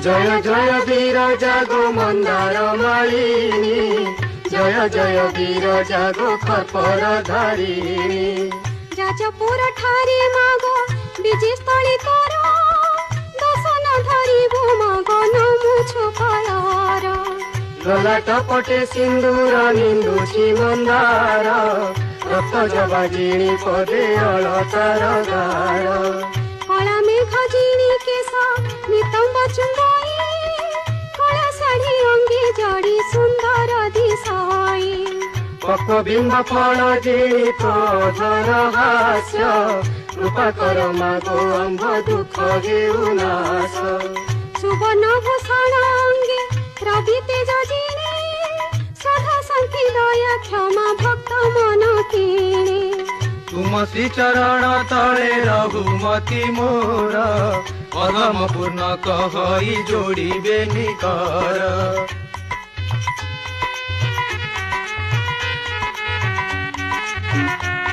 जय जय वीर जागो मंदार मालिनी जय जय वीर जागो खपर धारिणी जाजपुर ठारे मागो विजयस्थली तोर दर्शन धरिबु मगन मुछु फयर ललाट पटे सिंदूर निंदुची मंदार रक्त जबाजिणी पदे अलतार गार कला मेघ जिणी केश नितंब चुंबई कला शाढ़ी अंगी जड़ी सुंदर दिशाई पक्वबिंब फल जिणी क्रोधर हास्य कृपा कर मागो अम्भ दुख हेउ नाश सुवर्ण भूषण अंगे रवि तेज जिणी श्रद्धा शांति दया क्षमा भक्त मन किणी तुम श्री चरण तले रघुमती मोर पदम पूर्ण कहई जोड़ी निकर।